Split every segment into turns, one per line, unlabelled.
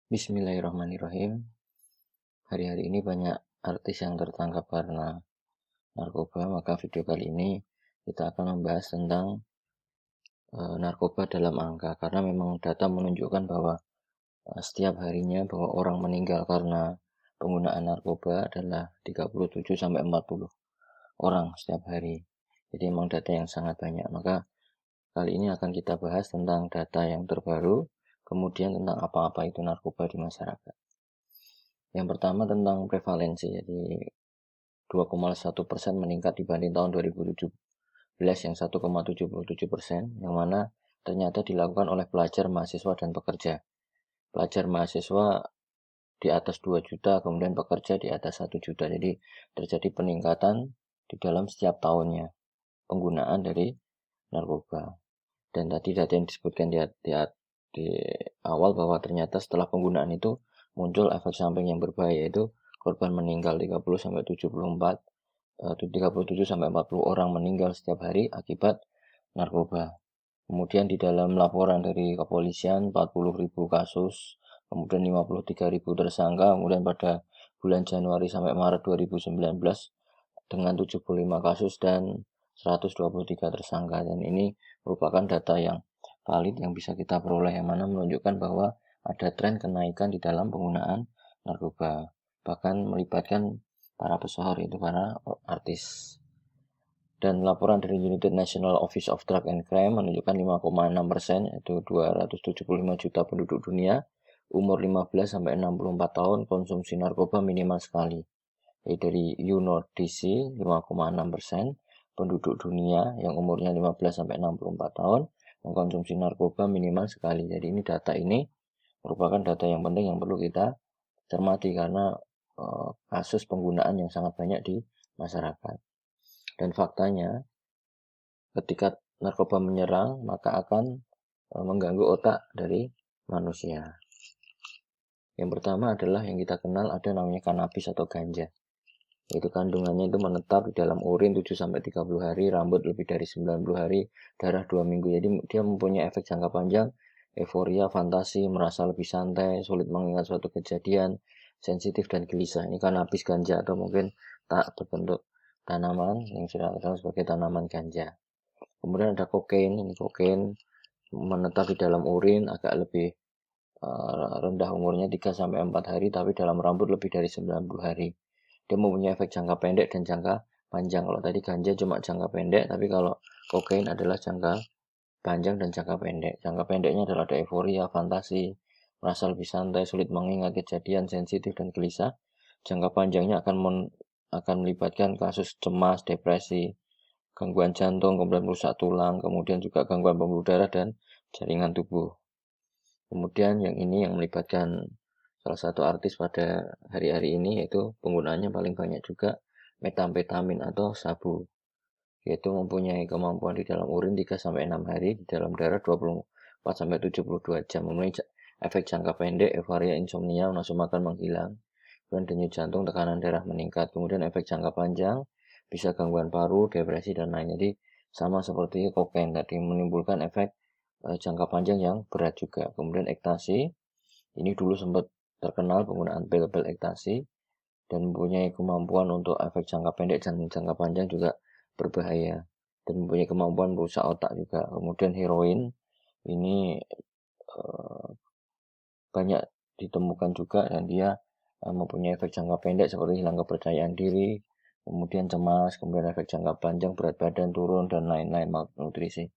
Bismillahirrahmanirrahim. Hari-hari ini banyak artis yang tertangkap karena narkoba, maka video kali ini kita akan membahas tentang narkoba dalam angka, karena memang data menunjukkan bahwa setiap harinya bahwa orang meninggal karena penggunaan narkoba adalah 37-40 orang setiap hari. Jadi memang data yang sangat banyak. Maka kali ini akan kita bahas tentang data yang terbaru, kemudian tentang apa-apa itu narkoba di masyarakat. Yang pertama tentang prevalensi, jadi 2,1% meningkat dibanding tahun 2017 yang 1,77%, yang mana ternyata dilakukan oleh pelajar, mahasiswa, dan pekerja. Pelajar mahasiswa di atas 2 juta, kemudian pekerja di atas 1 juta. Jadi terjadi peningkatan di dalam setiap tahunnya penggunaan dari narkoba. Dan tadi data yang disebutkan di awal bahwa ternyata setelah penggunaan itu muncul efek samping yang berbahaya, yaitu korban meninggal 37-40 orang meninggal setiap hari akibat narkoba. Kemudian di dalam laporan dari kepolisian 40.000 kasus, kemudian 53.000 tersangka, kemudian pada bulan Januari sampai Maret 2019 dengan 75 kasus dan 123 tersangka. Dan ini merupakan data yang valid yang bisa kita peroleh, yang mana menunjukkan bahwa ada tren kenaikan di dalam penggunaan narkoba, bahkan melibatkan para pesohor, yaitu para artis. Dan laporan dari United National Office of Drug and Crime menunjukkan 5,6%, yaitu 275 juta penduduk dunia umur 15-64 tahun konsumsi narkoba minimal sekali. Yaitu dari UNODC 5,6%, penduduk dunia yang umurnya 15-64 tahun mengkonsumsi narkoba minimal sekali. Jadi ini data ini merupakan data yang penting yang perlu kita cermati, karena kasus penggunaan yang sangat banyak di masyarakat. Dan faktanya ketika narkoba menyerang maka akan mengganggu otak dari manusia. Yang pertama adalah yang kita kenal ada namanya kanabis atau ganja. Yaitu kandungannya itu menetap di dalam urin 7-30 hari, rambut lebih dari 90 hari, darah 2 minggu. Jadi dia mempunyai efek jangka panjang, euforia, fantasi, merasa lebih santai, sulit mengingat suatu kejadian, sensitif dan gelisah. Ini kanabis ganja, atau mungkin tak berbentuk tanaman yang sudah dikenal sebagai tanaman ganja. Kemudian ada kokain. Ini kokain menetap di dalam urin, agak lebih rendah umurnya 3-4 hari, tapi dalam rambut lebih dari 90 hari. Dia mempunyai efek jangka pendek dan jangka panjang. Kalau tadi ganja cuma jangka pendek, tapi kalau kokain adalah jangka panjang dan jangka pendek. Jangka pendeknya adalah ada euforia, fantasi, merasa lebih santai, sulit mengingat kejadian, sensitif dan gelisah. Jangka panjangnya akan melibatkan kasus cemas, depresi, gangguan jantung, kemudian rusak tulang, kemudian juga gangguan pembuluh darah dan jaringan tubuh. Kemudian yang ini yang melibatkan salah satu artis pada hari-hari ini, yaitu penggunaannya paling banyak juga metamfetamin atau sabu, yaitu mempunyai kemampuan di dalam urin 3-6 hari, di dalam darah 24-72 jam, mempunyai efek jangka pendek, euforia, insomnia, nafsu makan menghilang, kemudian denyut jantung, tekanan darah meningkat. Kemudian efek jangka panjang bisa gangguan paru, depresi dan lain. Jadi sama seperti kokain tadi, menimbulkan efek jangka panjang yang berat juga. Kemudian ekstasi, ini dulu sempat terkenal penggunaan pil-pil ekstasi dan mempunyai kemampuan untuk efek jangka pendek dan jangka panjang juga berbahaya dan mempunyai kemampuan merusak otak juga. Kemudian heroin ini banyak ditemukan juga, dan dia mempunyai efek jangka pendek seperti hilang kepercayaan diri, kemudian cemas, kemudian efek jangka panjang berat badan turun dan lain-lain, malnutrisi.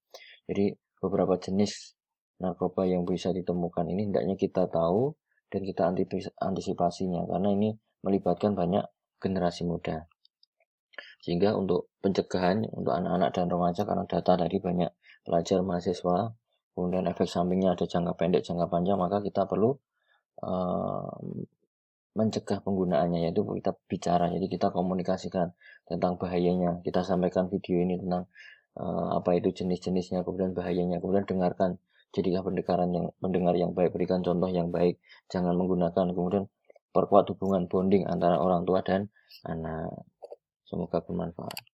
Jadi beberapa jenis narkoba yang bisa ditemukan ini hendaknya kita tahu dan kita antisipasinya, karena ini melibatkan banyak generasi muda. Sehingga untuk pencegahan untuk anak-anak dan remaja, karena data tadi banyak pelajar, mahasiswa, kemudian efek sampingnya ada jangka pendek, jangka panjang, maka kita perlu mencegah penggunaannya, yaitu kita bicara, jadi kita komunikasikan tentang bahayanya, kita sampaikan video ini tentang apa itu jenis-jenisnya, kemudian bahayanya, kemudian dengarkan, jadilah pendengar yang baik, berikan contoh yang baik, jangan menggunakan, kemudian perkuat hubungan bonding antara orang tua dan anak. Semoga bermanfaat.